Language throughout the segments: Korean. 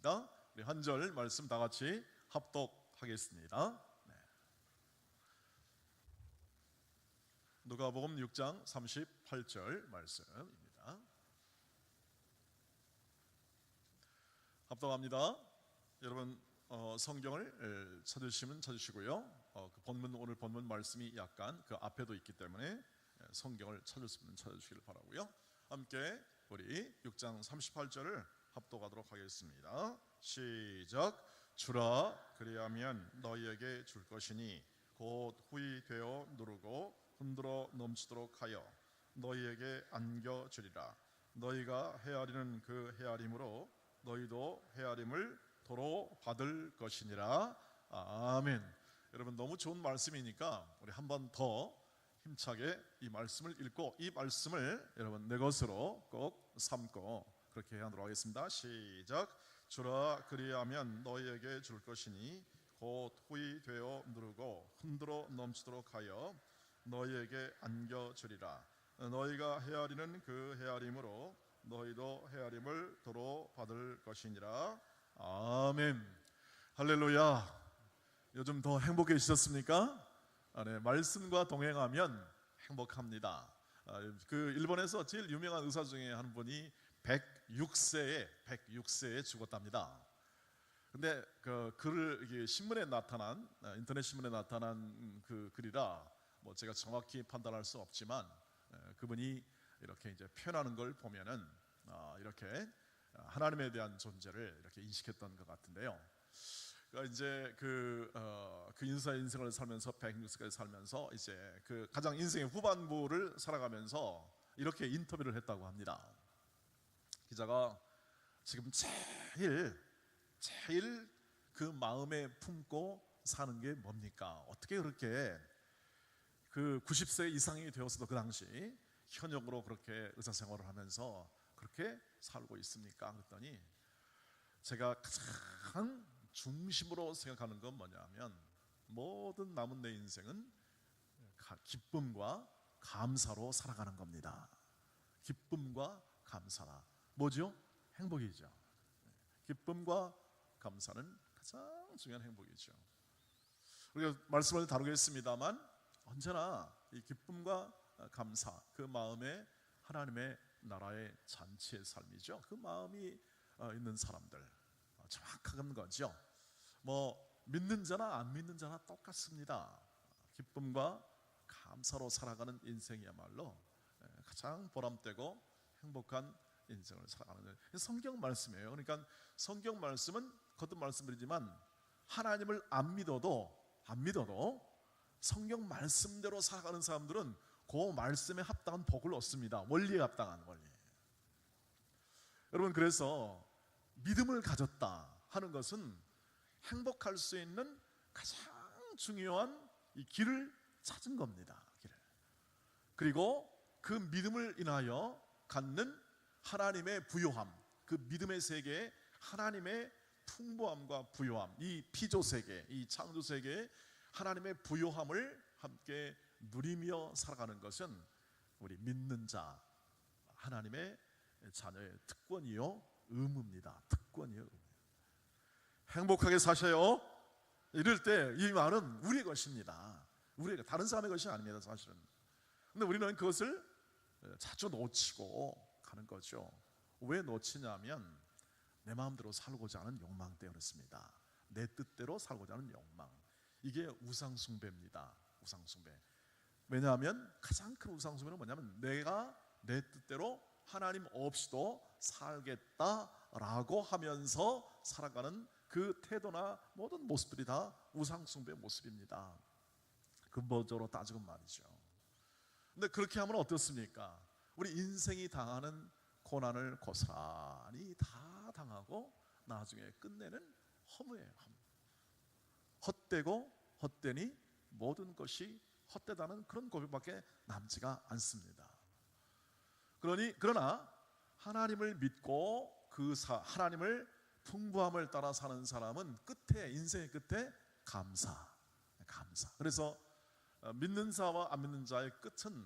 있습니다. 우리 한 절 말씀 다 같이 합독하겠습니다. 네. 누가복음 6장 38절 말씀입니다. 합독합니다. 여러분 성경을 찾으시면 찾으시고요. 오늘 본문 말씀이 약간 그 앞에도 있기 때문에 성경을 찾을 수 있는 찾으시길 바라고요. 함께 우리 6장 38절을 합독하도록 하겠습니다. 시작. 주라 그리하면 너희에게 줄 것이니 곧 후히 되어 누르고 흔들어 넘치도록 하여 너희에게 안겨주리라. 너희가 헤아리는 그 헤아림으로 너희도 헤아림을 도로 받을 것이니라. 아멘. 여러분 너무 좋은 말씀이니까 우리 한 번 더 힘차게 이 말씀을 읽고 이 말씀을 여러분 내 것으로 꼭 삼고 그렇게 하도록 하겠습니다. 시작. 주라 그리하면 너희에게 줄 것이니 곧 후히 되어 누르고 흔들어 넘치도록 하여 너희에게 안겨주리라. 너희가 헤아리는 그 헤아림으로 너희도 헤아림을 도로 받을 것이니라. 아멘. 할렐루야. 요즘 더 행복해지셨습니까? 네, 말씀과 동행하면 행복합니다. 그 일본에서 제일 유명한 의사 중에 한 분이 106세에 죽었답니다. 근데 그 글을 신문에 나타난 인터넷 신문에 나타난 그 글이라 뭐 제가 정확히 판단할 수 없지만 그분이 이렇게 이제 표현하는 걸 보면은 이렇게 하나님에 대한 존재를 이렇게 인식했던 것 같은데요. 그러니까 이제 그 인생을 살면서 106세까지 살면서 이제 그 가장 인생의 후반부를 살아가면서 이렇게 인터뷰를 했다고 합니다. 기자가 지금 제일 그 마음에 품고 사는 게 뭡니까? 어떻게 그렇게 그 90세 이상이 되었어도 그 당시 현역으로 그렇게 의사생활을 하면서 그렇게 살고 있습니까? 그랬더니 제가 가장 중심으로 생각하는 건 뭐냐면 모든 남은 내 인생은 기쁨과 감사로 살아가는 겁니다. 기쁨과 감사라 뭐죠? 행복이죠. 기쁨과 감사는 가장 중요한 행복이죠. 우리가 말씀을 다루겠습니다만 언제나 이 기쁨과 감사 그 마음에 하나님의 나라의 잔치의 삶이죠. 그 마음이 있는 사람들 정확한 거죠. 뭐 믿는 자나 안 믿는 자나 똑같습니다. 기쁨과 감사로 살아가는 인생이야말로 가장 보람되고 행복한 인생을 살아가는 성경 말씀이에요. 그러니까 성경 말씀은 거듭 말씀드리지만 하나님을 안 믿어도 성경 말씀대로 살아가는 사람들은 그 말씀에 합당한 복을 얻습니다. 원리에 합당한 원리. 여러분 그래서 믿음을 가졌다 하는 것은 행복할 수 있는 가장 중요한 이 길을 찾은 겁니다. 길을. 그리고 그 믿음을 인하여 갖는 하나님의 부요함, 그 믿음의 세계에 하나님의 풍부함과 부요함, 이 피조세계, 이 창조세계에 하나님의 부요함을 함께 누리며 살아가는 것은 우리 믿는 자, 하나님의 자녀의 특권이요 의무입니다. 특권이요 의무. 행복하게 사셔요. 이럴 때 이 말은 우리의 것입니다. 우리가 다른 사람의 것이 아닙니다. 사실은. 근데 우리는 그것을 자주 놓치고 가는 거죠. 왜 놓치냐면 내 마음대로 살고자 하는 욕망 때문이었습니다. 내 뜻대로 살고자 하는 욕망. 이게 우상숭배입니다. 우상숭배. 왜냐하면 가장 큰 우상숭배는 뭐냐면 내가 내 뜻대로 하나님 없이도 살겠다라고 하면서 살아가는 그 태도나 모든 모습들이 다 우상숭배의 모습입니다. 근본적으로 따지면 말이죠. 근데 그렇게 하면 어떻습니까? 우리 인생이 당하는 고난을 고스란히 다 당하고 나중에 끝내는 허무예요. 헛되고 헛되니 모든 것이 헛되다는 그런 고백밖에 남지가 않습니다. 그러나 하나님을 믿고 하나님을 풍부함을 따라 사는 사람은 인생의 끝에 감사. 그래서 믿는 자와 안 믿는 자의 끝은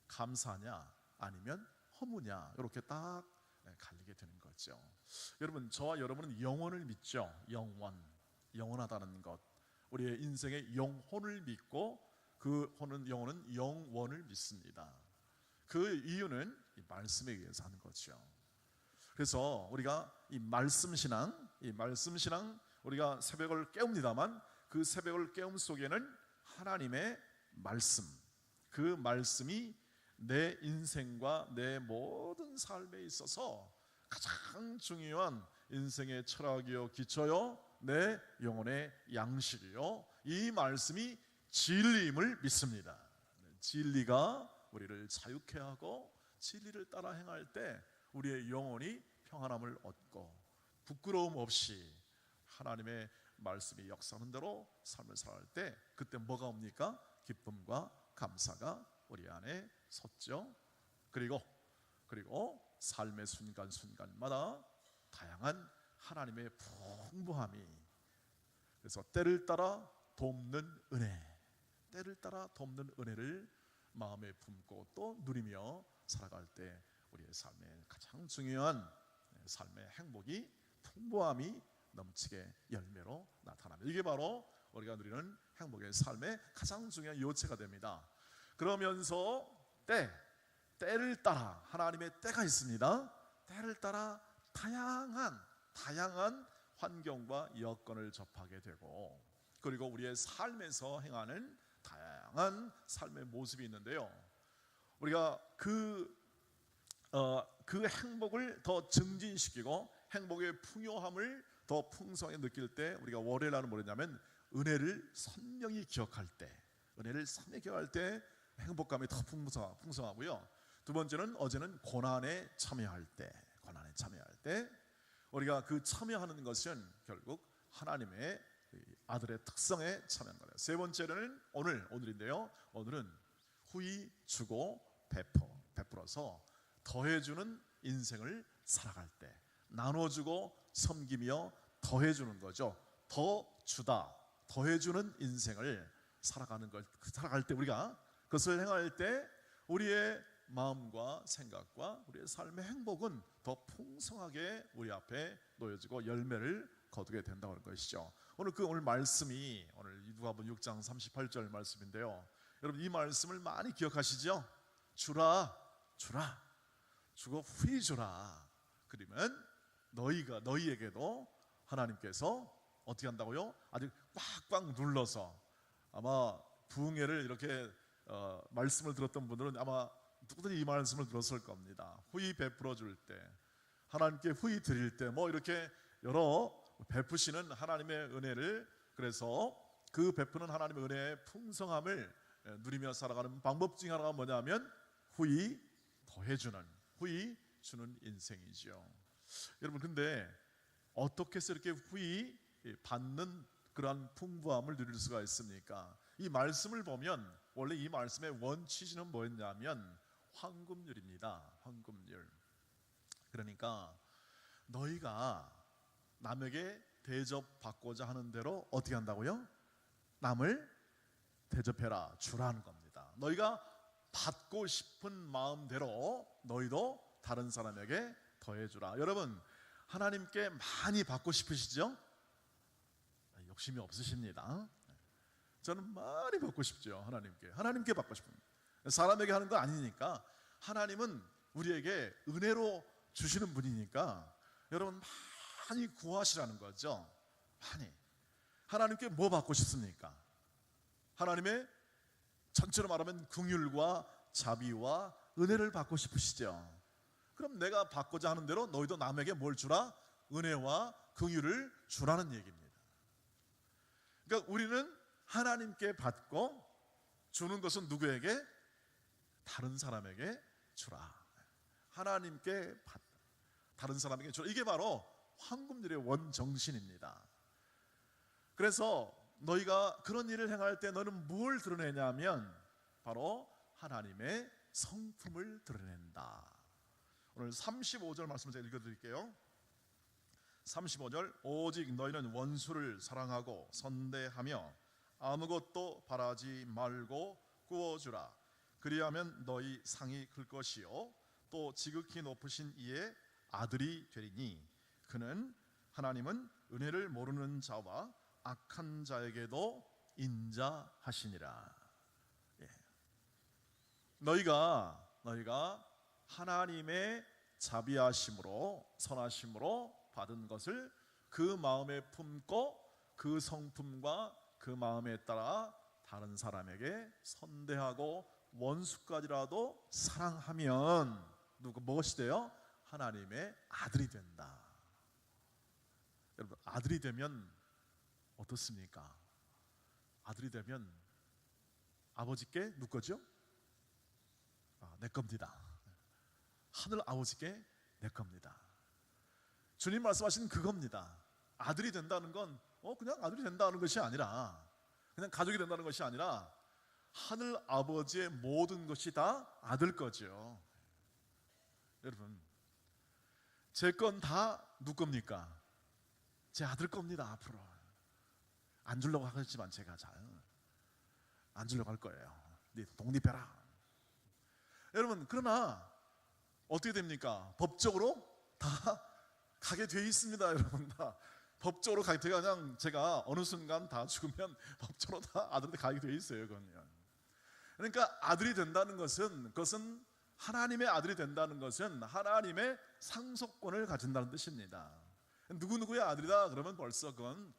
감사냐 아니면 허무냐 이렇게 딱 갈리게 되는 거죠. 여러분, 저와 여러분은 영원을 믿죠. 영원하다는 것. 우리의 인생의 영혼을 믿고 그 영혼은 영원을 믿습니다. 그 이유는 이 말씀에 의해서 하는 거죠. 그래서 우리가 이 말씀 신앙 우리가 새벽을 깨웁니다만 그 새벽을 깨움 속에는 하나님의 말씀, 그 말씀이 내 인생과 내 모든 삶에 있어서 가장 중요한 인생의 철학이요, 기초요, 내 영혼의 양식이요, 이 말씀이 진리임을 믿습니다. 진리가 우리를 자유케 하고 진리를 따라 행할 때 우리의 영혼이 평안함을 얻고 부끄러움 없이 하나님의 말씀이 역사하는 대로 삶을 살아갈 때 그때 뭐가 옵니까? 기쁨과 감사가 우리 안에 섰죠. 그리고 삶의 순간순간마다 다양한 하나님의 풍부함이, 그래서 때를 따라 돕는 은혜를 마음에 품고 또 누리며 살아갈 때 우리의 삶의 가장 중요한 삶의 행복이, 풍부함이 넘치게 열매로 나타납니다. 이게 바로 우리가 누리는 행복의 삶의 가장 중요한 요체가 됩니다. 그러면서 때를 따라 하나님의 때가 있습니다. 때를 따라 다양한 환경과 여건을 접하게 되고, 그리고 우리의 삶에서 행하는 다양한 삶의 모습이 있는데요, 우리가 그 행복을 더 증진시키고 행복의 풍요함을 더 풍성하게 느낄 때 우리가 월요일날은 뭐냐면 은혜를 선명히 기억할 때 행복감이 더 풍성하고요. 두 번째는 어제는 고난에 참여할 때 우리가 그 참여하는 것은 결국 하나님의 아들의 특성에 참여한 거예요. 세 번째는 오늘인데요, 오늘은 후히 주고 베풀어서 더해주는 인생을 살아갈 때, 나눠주고 섬기며 더해주는 거죠. 더해주는 인생을 살아갈 때, 우리가 그것을 행할 때 우리의 마음과 생각과 우리의 삶의 행복은 더 풍성하게 우리 앞에 놓여지고 열매를 거두게 된다고 하는 것이죠. 오늘 말씀이 오늘 누가복음 6장 38절 말씀인데요, 여러분 이 말씀을 많이 기억하시죠? 주라 주고 후히 주라. 그러면 너희에게도 하나님께서 어떻게 한다고요? 아주 꽉꽉 눌러서, 아마 부흥회를 이렇게 말씀을 들었던 분들은 아마 누구든지 이 말씀을 들었을 겁니다. 후히 베풀어 줄 때, 하나님께 후히 드릴 때, 이렇게 여러 베푸시는 하나님의 은혜를, 그래서 그 베푸는 하나님의 은혜의 풍성함을 누리며 살아가는 방법 중에 하나가 뭐냐면 후히 주는 인생이죠. 여러분, 근데 어떻게 해서 이렇게 후히 받는 그러한 풍부함을 누릴 수가 있습니까? 이 말씀을 보면 원래 이 말씀의 원취지는 뭐였냐면 황금률입니다. 황금률. 그러니까 너희가 남에게 대접받고자 하는 대로 어떻게 한다고요? 남을 대접해라, 주라는 겁니다. 너희가 받고 싶은 마음대로 너희도 다른 사람에게 더해주라. 여러분, 하나님께 많이 받고 싶으시죠? 욕심이 없으십니다. 저는 많이 받고 싶죠. 하나님께 받고 싶습니다. 사람에게 하는 거 아니니까. 하나님은 우리에게 은혜로 주시는 분이니까 여러분 많이 구하시라는 거죠. 많이. 하나님께 뭐 받고 싶습니까? 하나님의 전체로 말하면 긍휼과 자비와 은혜를 받고 싶으시죠. 그럼 내가 받고자 하는 대로 너희도 남에게 뭘 주라? 은혜와 긍휼을 주라는 얘기입니다. 그러니까 우리는 하나님께 받고 주는 것은 누구에게? 다른 사람에게 주라. 하나님께 받, 다른 사람에게 주라. 이게 바로 황금률의 원정신입니다. 그래서 너희가 그런 일을 행할 때 너는 뭘 드러내냐면 바로 하나님의 성품을 드러낸다. 오늘 35절 말씀을 제가 읽어드릴게요. 35절, 오직 너희는 원수를 사랑하고 선대하며 아무것도 바라지 말고 구워주라. 그리하면 너희 상이 클 것이요 또 지극히 높으신 이의 아들이 되리니 하나님은 은혜를 모르는 자와 악한 자에게도 인자하시니라. 예. 너희가 하나님의 자비하심으로 선하심으로 받은 것을 그 마음에 품고 그 성품과 그 마음에 따라 다른 사람에게 선대하고 원수까지라도 사랑하면 무엇이 돼요? 하나님의 아들이 된다. 여러분, 아들이 되면 어떻습니까? 아들이 되면 아버지께 누구 거죠? 내 겁니다. 하늘 아버지께 내 겁니다. 주님 말씀하신 그겁니다. 아들이 된다는 건 그냥 아들이 된다는 것이 아니라, 그냥 가족이 된다는 것이 아니라 하늘 아버지의 모든 것이 다 아들 거죠. 여러분, 제 건 다 누구 겁니까? 제 아들 겁니다. 앞으로 안 주려고 하겠지만 제가 잘 안 주려고 할 거예요. 네 독립해라. 여러분, 그러나 어떻게 됩니까? 법적으로 다 가게 돼 있습니다. 여러분, 다 법적으로 가게 돼가, 그냥 제가 어느 순간 다 죽으면 법적으로 다 아들한테 가게 돼 있어요. 그건요. 그러니까 아들이 된다는 것은, 그것은 하나님의 아들이 된다는 것은 하나님의 상속권을 가진다는 뜻입니다. 누구누구의 아들이다 그러면 벌써 그건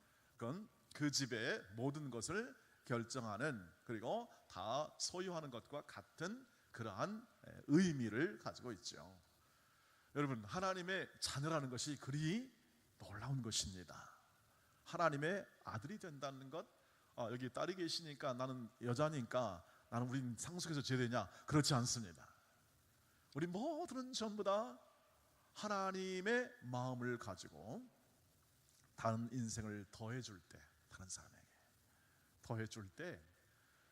그 집의 모든 것을 결정하는, 그리고 다 소유하는 것과 같은 그러한 의미를 가지고 있죠. 여러분, 하나님의 자녀라는 것이 그리 놀라운 것입니다. 하나님의 아들이 된다는 것, 여기 딸이 계시니까 나는 여자니까 나는 우린 상속해서 제대냐? 그렇지 않습니다. 우리 모두는 전부 다 하나님의 마음을 가지고 다른 인생을 더해줄 때, 다른 사람에게 더해줄 때,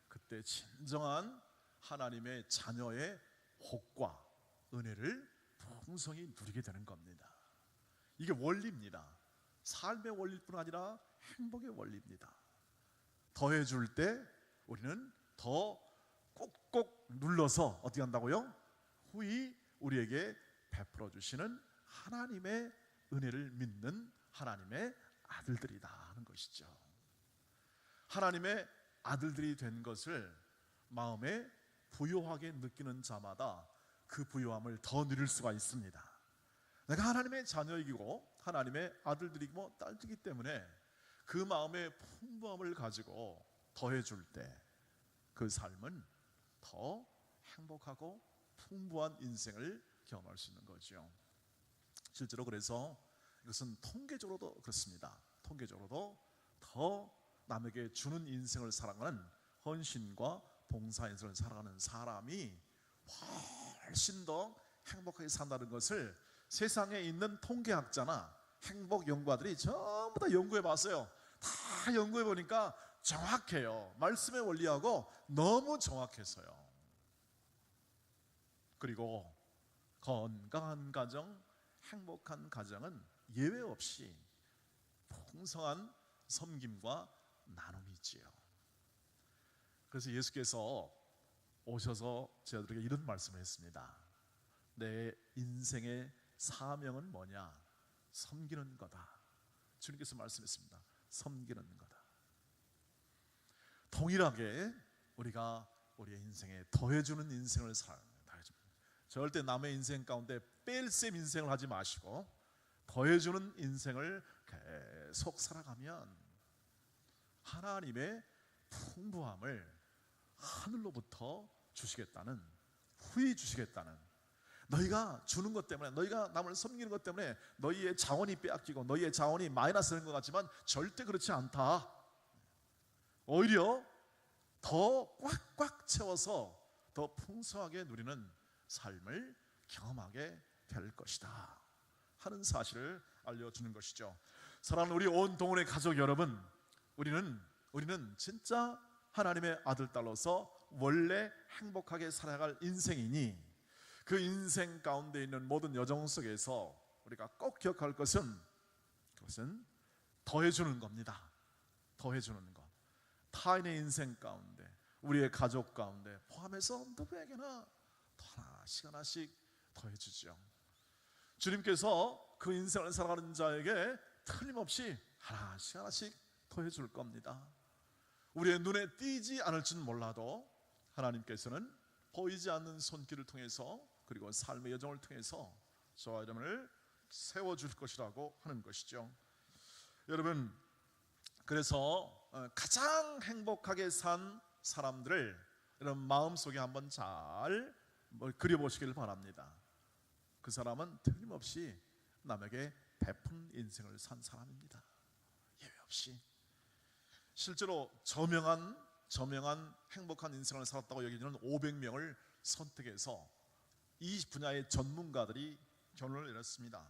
그때 진정한 하나님의 자녀의 복과 은혜를 풍성히 누리게 되는 겁니다. 이게 원리입니다. 삶의 원리뿐 아니라 행복의 원리입니다. 더해줄 때 우리는 더 꼭꼭 눌러서 어떻게 한다고요? 후히 우리에게 베풀어 주시는 하나님의 은혜를 믿는 하나님의 아들들이다 하는 것이죠. 하나님의 아들들이 된 것을 마음에 부요하게 느끼는 자마다 그 부요함을 더 누릴 수가 있습니다. 내가 하나님의 자녀이고 하나님의 아들들이고 딸들이기 때문에 그 마음의 풍부함을 가지고 더해줄 때 그 삶은 더 행복하고 풍부한 인생을 경험할 수 있는 거죠. 실제로 그래서 이것은 통계적으로도 그렇습니다. 통계적으로도 더 남에게 주는 인생을 살아가는 헌신과 봉사 인생을 살아가는 사람이 훨씬 더 행복하게 산다는 것을 세상에 있는 통계학자나 행복 연구가들이 전부 다 연구해 봤어요. 다 연구해 보니까 정확해요. 말씀의 원리하고 너무 정확해서요. 그리고 건강한 가정, 행복한 가정은 예외 없이 풍성한 섬김과 나눔이 있지요. 그래서 예수께서 오셔서 저희들에게 이런 말씀을 했습니다. 내 인생의 사명은 뭐냐? 섬기는 거다. 주님께서 말씀했습니다. 섬기는 거다. 동일하게 우리가 우리의 인생에 더해주는 인생을 살아갑니다. 절대 남의 인생 가운데 뺄셈 인생을 하지 마시고 더해주는 인생을 계속 살아가면 하나님의 풍부함을 하늘로부터 주시겠다는, 후히 주시겠다는, 너희가 주는 것 때문에, 너희가 남을 섬기는 것 때문에 너희의 자원이 빼앗기고 너희의 자원이 마이너스 되는 것 같지만 절대 그렇지 않다. 오히려 더 꽉꽉 채워서 더 풍성하게 누리는 삶을 경험하게 될 것이다 하는 사실을 알려주는 것이죠. 사랑하는 우리 온 동원의 가족 여러분, 우리는 진짜 하나님의 아들, 딸로서 원래 행복하게 살아갈 인생이니 그 인생 가운데 있는 모든 여정 속에서 우리가 꼭 기억할 것은, 그것은 더해주는 겁니다. 더해주는 것. 타인의 인생 가운데, 우리의 가족 가운데 포함해서 누구에게나 하나씩 하나씩 더해주죠. 주님께서 그 인생을 살아가는 자에게 틀림없이 하나씩 하나씩 더해줄 겁니다. 우리의 눈에 띄지 않을지는 몰라도 하나님께서는 보이지 않는 손길을 통해서, 그리고 삶의 여정을 통해서 저와 여러분을 세워줄 것이라고 하는 것이죠. 여러분, 그래서 가장 행복하게 산 사람들을 여러분 마음속에 한번 잘 그려보시길 바랍니다. 그 사람은 틀림없이 남에게 베푼 인생을 산 사람입니다. 예외 없이. 실제로 저명한 행복한 인생을 살았다고 여기는 500명을 선택해서 이 분야의 전문가들이 결론을 내렸습니다.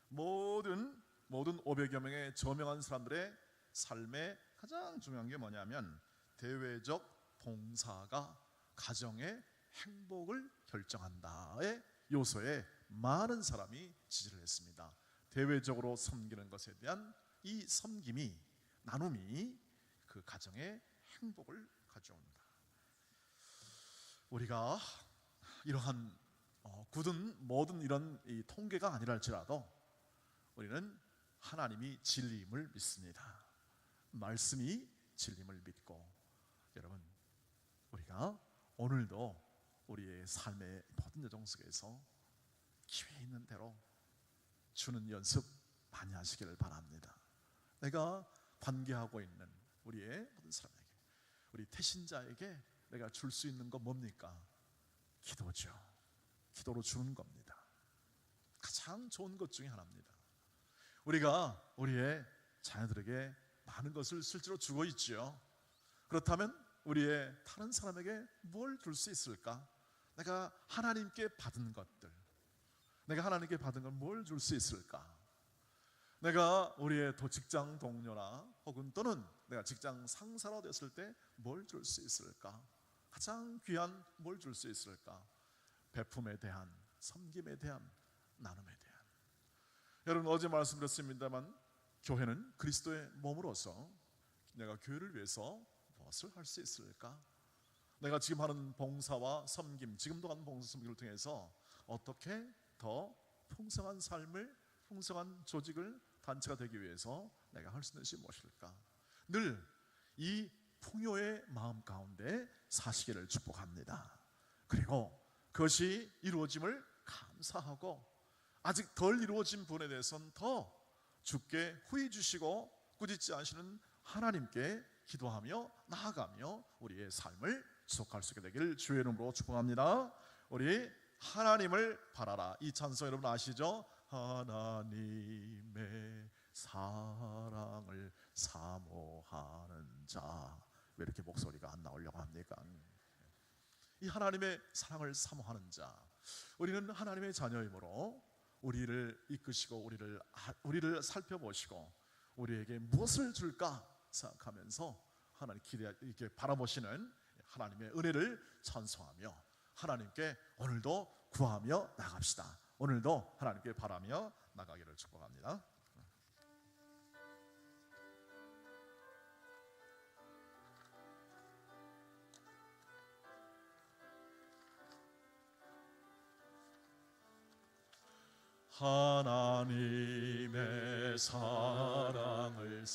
모든 500여 명의 저명한 사람들의 삶에 가장 중요한 게 뭐냐면 대외적 봉사가 가정의 행복을 결정한다의 요소에 많은 사람이 지지를 했습니다. 대외적으로 섬기는 것에 대한 이 섬김이, 나눔이 그 가정의 행복을 가져옵니다. 우리가 이러한 굳은 모든 이런 이 통계가 아니라 할지라도 우리는 하나님이 진리임을 믿습니다. 말씀이 진리임을 믿고, 여러분, 우리가 오늘도 우리의 삶의 모든 여정 속에서 기회 있는 대로 주는 연습 많이 하시기를 바랍니다. 내가 관계하고 있는 우리의 모든 사람에게, 우리 태신자에게 내가 줄 수 있는 건 뭡니까? 기도죠. 기도로 주는 겁니다. 가장 좋은 것 중에 하나입니다. 우리가 우리의 자녀들에게 많은 것을 실제로 주고 있지요. 그렇다면 우리의 다른 사람에게 뭘 줄 수 있을까? 내가 하나님께 받은 것들, 내가 하나님께 받은 건 뭘 줄 수 있을까? 내가 우리의 직장 동료나 혹은 또는 내가 직장 상사로 됐을 때 뭘 줄 수 있을까? 가장 귀한 뭘 줄 수 있을까? 베품에 대한, 섬김에 대한, 나눔에 대한. 여러분, 어제 말씀드렸습니다만 교회는 그리스도의 몸으로서 내가 교회를 위해서 무엇을 할 수 있을까? 내가 지금 하는 봉사와 섬김, 지금도 하는 봉사 섬김을 통해서 어떻게 더 풍성한 삶을, 풍성한 조직을, 단체가 되기 위해서 내가 할 수 있는 것이 무엇일까? 늘 이 풍요의 마음 가운데 사시기를 축복합니다. 그리고 그것이 이루어짐을 감사하고, 아직 덜 이루어진 부분에 대해서는 더 주께 후히 주시고 꾸짖지 않으시는 하나님께 기도하며 나아가며 우리의 삶을 지속할 수 있게 되기를 주의 이름으로 축복합니다. 우리 하나님을 바라라, 이 찬송 여러분 아시죠? 하나님의 사랑을 사모하는 자. 왜 이렇게 목소리가 안 나오려고 합니까? 이 하나님의 사랑을 사모하는 자, 우리는 하나님의 자녀이므로 우리를 이끄시고 우리를 살펴보시고 우리에게 무엇을 줄까 생각하면서 하나님 이렇게 바라보시는 하나님의 은혜를 찬송하며 하나님께 오늘도 구하며 나갑시다. 오늘도 하나님께 바라며 나가기를 축복합니다. 하나님의 사랑을